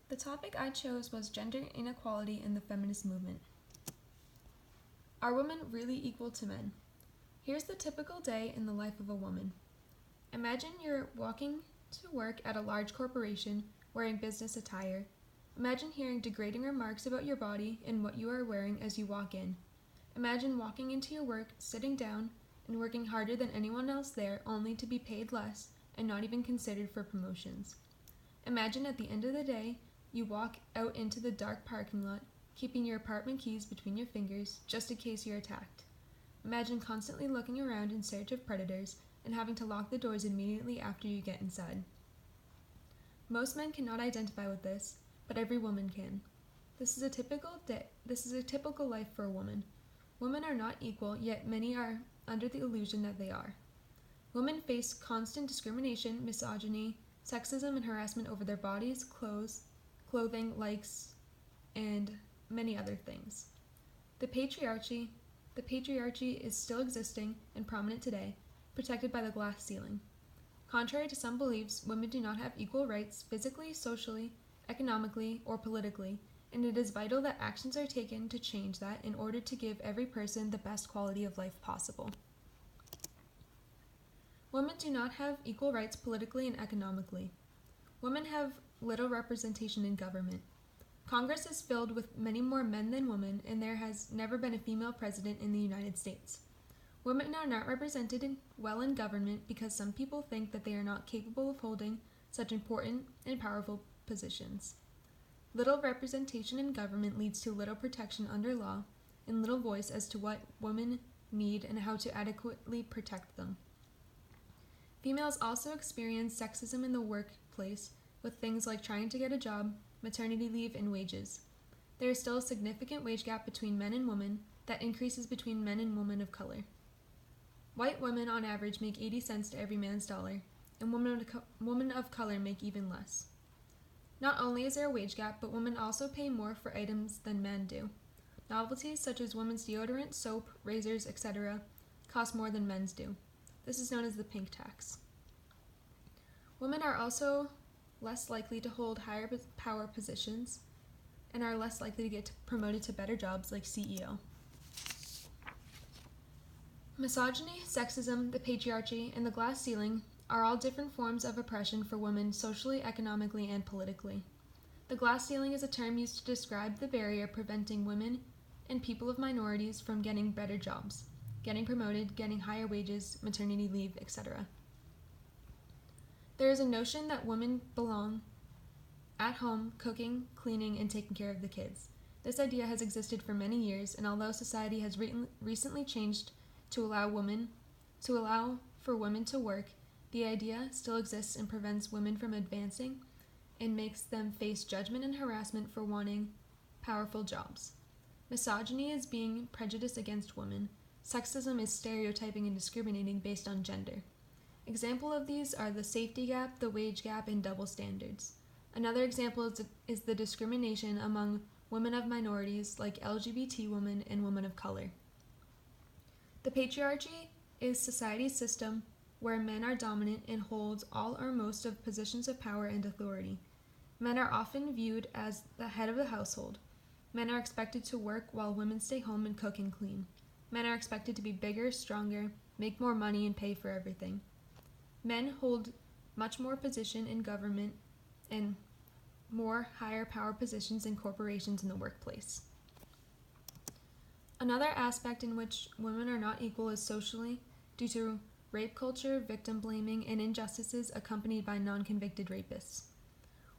The topic I chose was gender inequality in the feminist movement. Are women really equal to men? Here's the typical day in the life of a woman. Imagine you're walking to work at a large corporation wearing business attire. Imagine hearing degrading remarks about your body and what you are wearing as you walk in. Imagine walking into your work, sitting down, and working harder than anyone else there only to be paid less and not even considered for promotions. Imagine at the end of the day, you walk out into the dark parking lot, keeping your apartment keys between your fingers just in case you're attacked. Imagine constantly looking around in search of predators and having to lock the doors immediately after you get inside. Most men cannot identify with this, but every woman can. This is a typical life for a woman. Women are not equal, yet many are under the illusion that they are. Women face constant discrimination, misogyny, sexism, and harassment over their bodies, clothing, likes, and many other things. The patriarchy is still existing and prominent today, protected by the glass ceiling. Contrary to some beliefs, women do not have equal rights physically, socially, economically, or politically, and it is vital that actions are taken to change that in order to give every person the best quality of life possible. Women do not have equal rights politically and economically. Women have little representation in government. Congress is filled with many more men than women, and there has never been a female president in the United States. Women are not represented well in government because some people think that they are not capable of holding such important and powerful positions. Little representation in government leads to little protection under law and little voice as to what women need and how to adequately protect them. Females also experience sexism in the workplace with things like trying to get a job, maternity leave, and wages. There is still a significant wage gap between men and women that increases between men and women of color. White women on average make 80 cents to every man's dollar, and women of color make even less. Not only is there a wage gap, but women also pay more for items than men do. Novelties such as women's deodorant, soap, razors, etc. cost more than men's do. This is known as the pink tax. Women are also less likely to hold higher power positions and are less likely to get promoted to better jobs like CEO. Misogyny, sexism, the patriarchy, and the glass ceiling are all different forms of oppression for women socially, economically, and politically. The glass ceiling is a term used to describe the barrier preventing women and people of minorities from getting better jobs, getting promoted, getting higher wages, maternity leave, etc. There is a notion that women belong at home, cooking, cleaning, and taking care of the kids. This idea has existed for many years, and although society has recently changed to allow for women to work, the idea still exists and prevents women from advancing and makes them face judgment and harassment for wanting powerful jobs. Misogyny is being prejudiced against women. Sexism is stereotyping and discriminating based on gender. Examples of these are the safety gap, the wage gap, and double standards. Another example is the discrimination among women of minorities like LGBT women and women of color. The patriarchy is society's system where men are dominant and hold all or most of positions of power and authority. Men are often viewed as the head of the household. Men are expected to work while women stay home and cook and clean. Men are expected to be bigger, stronger, make more money, and pay for everything. Men hold much more position in government and more higher power positions in corporations in the workplace. Another aspect in which women are not equal is socially, due to rape culture, victim blaming, and injustices accompanied by non-convicted rapists.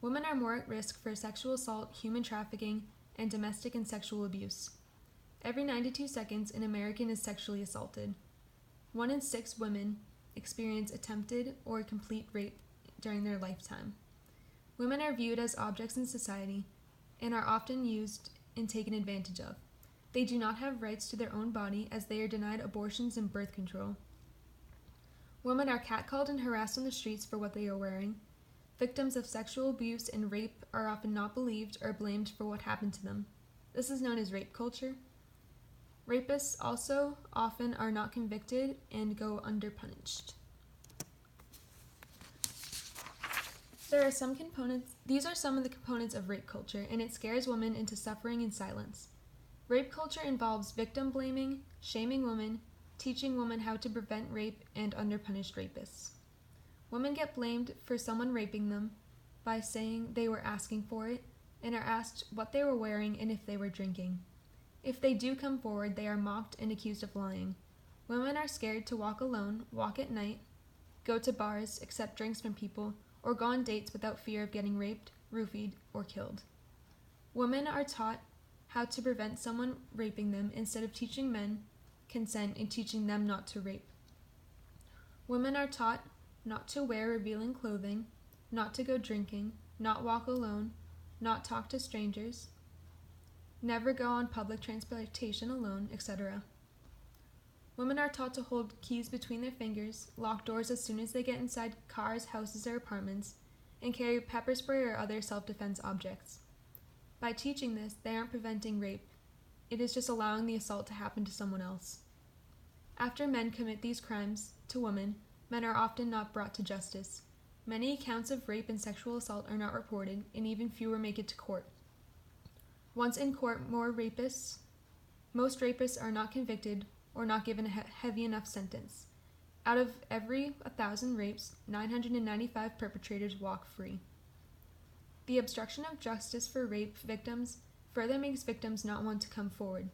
Women are more at risk for sexual assault, human trafficking, and domestic and sexual abuse. Every 92 seconds, an American is sexually assaulted. 1 in 6 women experience attempted or complete rape during their lifetime. Women are viewed as objects in society and are often used and taken advantage of. They do not have rights to their own body as they are denied abortions and birth control. Women are catcalled and harassed on the streets for what they are wearing. Victims of sexual abuse and rape are often not believed or blamed for what happened to them. This is known as rape culture. Rapists also often are not convicted and go underpunished. There These are some of the components of rape culture, and it scares women into suffering in silence. Rape culture involves victim blaming, shaming women, teaching women how to prevent rape, and underpunished rapists. Women get blamed for someone raping them by saying they were asking for it, and are asked what they were wearing and if they were drinking. If they do come forward, they are mocked and accused of lying. Women are scared to walk alone, walk at night, go to bars, accept drinks from people, or go on dates without fear of getting raped, roofied, or killed. Women are taught how to prevent someone raping them instead of teaching men consent and teaching them not to rape. Women are taught not to wear revealing clothing, not to go drinking, not walk alone, not talk to strangers, never go on public transportation alone, etc. Women are taught to hold keys between their fingers, lock doors as soon as they get inside cars, houses, or apartments, and carry pepper spray or other self-defense objects. By teaching this, they aren't preventing rape. It is just allowing the assault to happen to someone else. After men commit these crimes to women, men are often not brought to justice. Many accounts of rape and sexual assault are not reported, and even fewer make it to court. Once in court, most rapists are not convicted or not given a heavy enough sentence. Out of every 1,000 rapes, 995 perpetrators walk free. The obstruction of justice for rape victims further makes victims not want to come forward.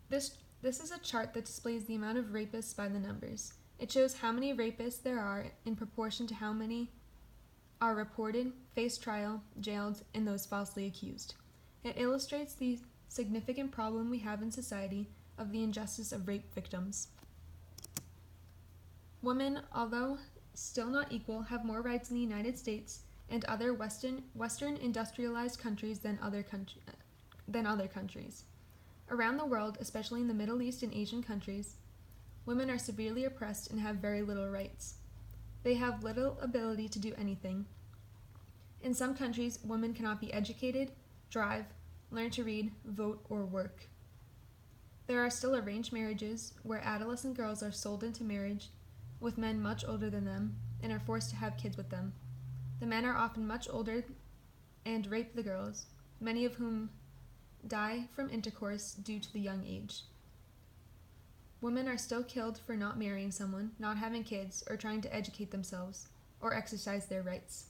This is a chart that displays the amount of rapists by the numbers. It shows how many rapists there are in proportion to how many are reported, face trial, jailed, and those falsely accused. It illustrates the significant problem we have in society of the injustice of rape victims. Women, although still not equal, have more rights in the United States and other Western industrialized countries than other countries. Around the world, especially in the Middle East and Asian countries, women are severely oppressed and have very little rights. They have little ability to do anything. In some countries, women cannot be educated, drive, learn to read, vote, or work. There are still arranged marriages where adolescent girls are sold into marriage with men much older than them and are forced to have kids with them. The men are often much older and rape the girls, many of whom die from intercourse due to the young age. Women are still killed for not marrying someone, not having kids, or trying to educate themselves, or exercise their rights.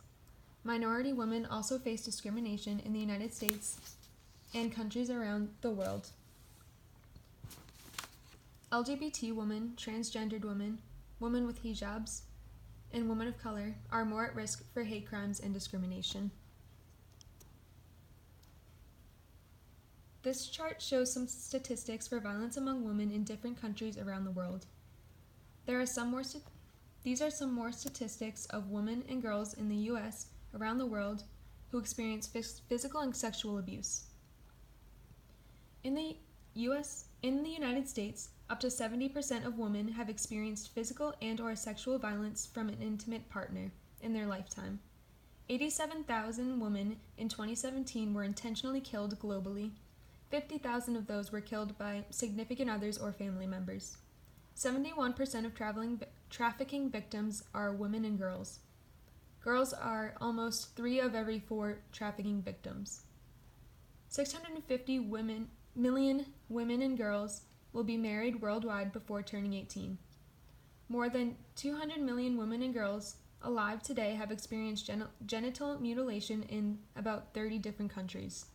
Minority women also face discrimination in the United States and countries around the world. LGBT women, transgendered women, women with hijabs, and women of color are more at risk for hate crimes and discrimination. This chart shows some statistics for violence among women in different countries around the world. These are some more statistics of women and girls in the U.S. around the world who experience physical and sexual abuse. In the United States, up to 70% of women have experienced physical and/or sexual violence from an intimate partner in their lifetime. 87,000 women in 2017 were intentionally killed globally. 50,000 of those were killed by significant others or family members. 71% of trafficking victims are women and girls. Girls are almost 3 of every 4 trafficking victims. 650 million women and girls will be married worldwide before turning 18. More than 200 million women and girls alive today have experienced genital mutilation in about 30 different countries.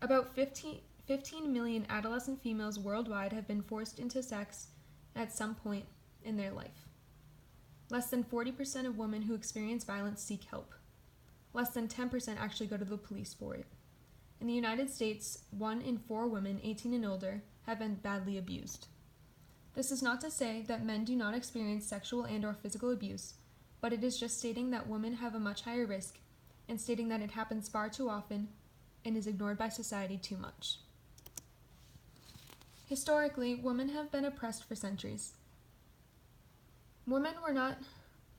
About 15 million adolescent females worldwide have been forced into sex at some point in their life. Less than 40% of women who experience violence seek help. Less than 10% actually go to the police for it. In the United States, 1 in 4 women 18 and older have been badly abused. This is not to say that men do not experience sexual and/or physical abuse, but it is just stating that women have a much higher risk and stating that it happens far too often and is ignored by society too much. Historically, women have been oppressed for centuries. Women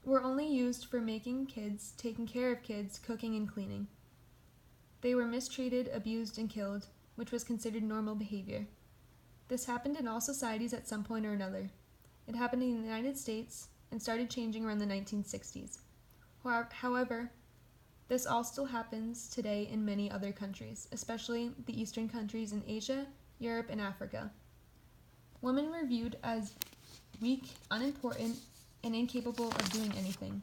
were only used for making kids, taking care of kids, cooking, and cleaning. They were mistreated, abused, and killed, which was considered normal behavior. This happened in all societies at some point or another. It happened in the United States, and started changing around the 1960s. However, this all still happens today in many other countries, especially the Eastern countries in Asia, Europe, and Africa. Women were viewed as weak, unimportant, and incapable of doing anything.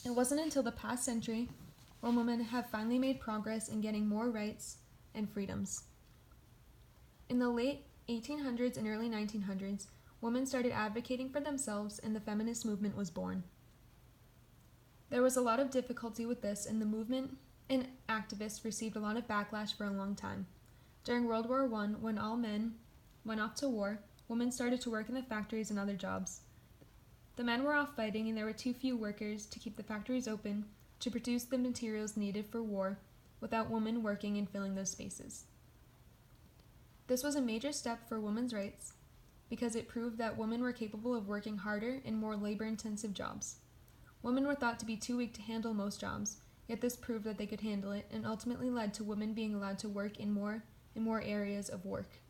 It wasn't until the past century when women have finally made progress in getting more rights and freedoms. In the late 1800s and early 1900s, women started advocating for themselves and the feminist movement was born. There was a lot of difficulty with this, and the movement and activists received a lot of backlash for a long time. During World War I, when all men went off to war, women started to work in the factories and other jobs. The men were off fighting, and there were too few workers to keep the factories open to produce the materials needed for war without women working and filling those spaces. This was a major step for women's rights because it proved that women were capable of working harder and more labor-intensive jobs. Women were thought to be too weak to handle most jobs, yet this proved that they could handle it and ultimately led to women being allowed to work in more areas of work.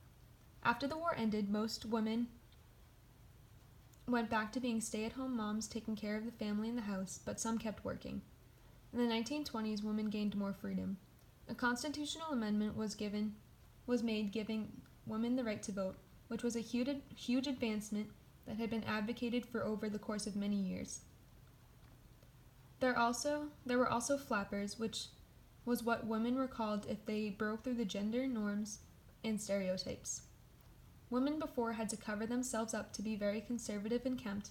After the war ended, most women went back to being stay-at-home moms taking care of the family and the house, but some kept working. In the 1920s, women gained more freedom. A constitutional amendment was made giving women the right to vote, which was a huge advancement that had been advocated for over the course of many years. There were also flappers, which was what women were called if they broke through the gender norms and stereotypes. Women before had to cover themselves up to be very conservative and kempt,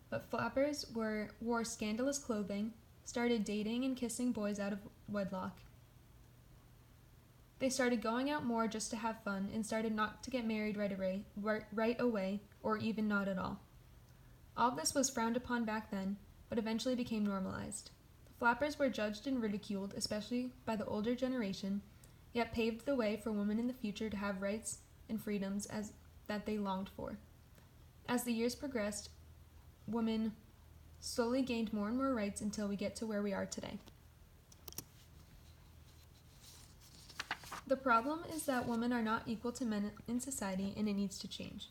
but flappers wore scandalous clothing, started dating and kissing boys out of wedlock. They started going out more just to have fun and started not to get married right away, or even not at all. All this was frowned upon back then, but eventually became normalized. The flappers were judged and ridiculed, especially by the older generation, yet paved the way for women in the future to have rights and freedoms that they longed for. As the years progressed, women slowly gained more and more rights until we get to where we are today. The problem is that women are not equal to men in society, and it needs to change.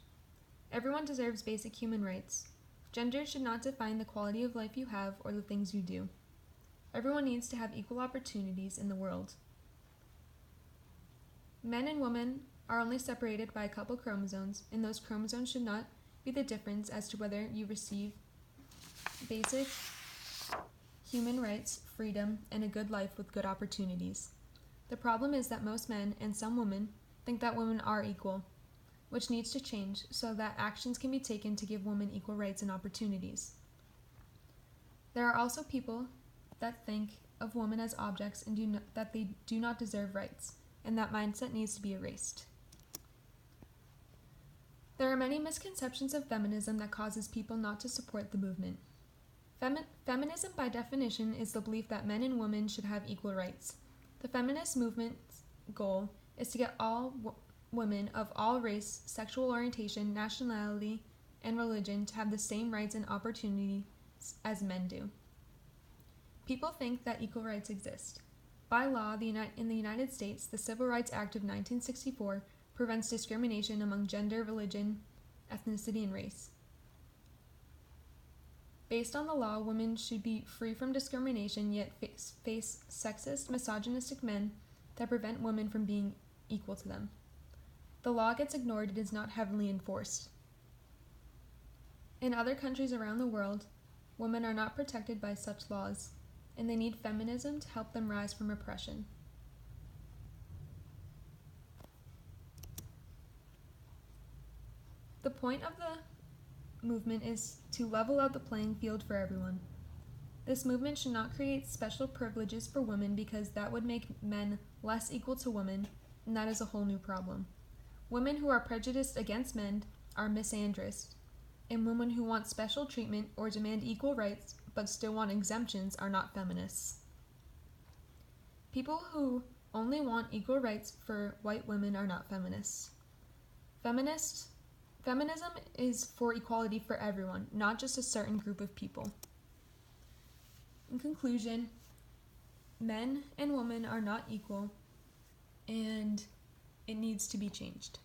Everyone deserves basic human rights. Gender should not define the quality of life you have or the things you do. Everyone needs to have equal opportunities in the world. Men and women are only separated by a couple chromosomes, and those chromosomes should not be the difference as to whether you receive basic human rights, freedom, and a good life with good opportunities. The problem is that most men, and some women, think that women are equal, which needs to change so that actions can be taken to give women equal rights and opportunities. There are also people that think of women as objects and that they do not deserve rights, and that mindset needs to be erased. There are many misconceptions of feminism that causes people not to support the movement. Feminism, by definition, is the belief that men and women should have equal rights. The feminist movement's goal is to get all women of all race, sexual orientation, nationality, and religion to have the same rights and opportunities as men do. People think that equal rights exist. By law, in the United States, the Civil Rights Act of 1964 prevents discrimination among gender, religion, ethnicity, and race. Based on the law, women should be free from discrimination, yet face sexist, misogynistic men that prevent women from being equal to them. The law gets ignored and is not heavily enforced. In other countries around the world, women are not protected by such laws, and they need feminism to help them rise from oppression. The point of the movement is to level out the playing field for everyone. This movement should not create special privileges for women because that would make men less equal to women, and that is a whole new problem. Women who are prejudiced against men are misandrous, and women who want special treatment or demand equal rights but still want exemptions are not feminists. People who only want equal rights for white women are not feminists. Feminism is for equality for everyone, not just a certain group of people. In conclusion, men and women are not equal, and it needs to be changed.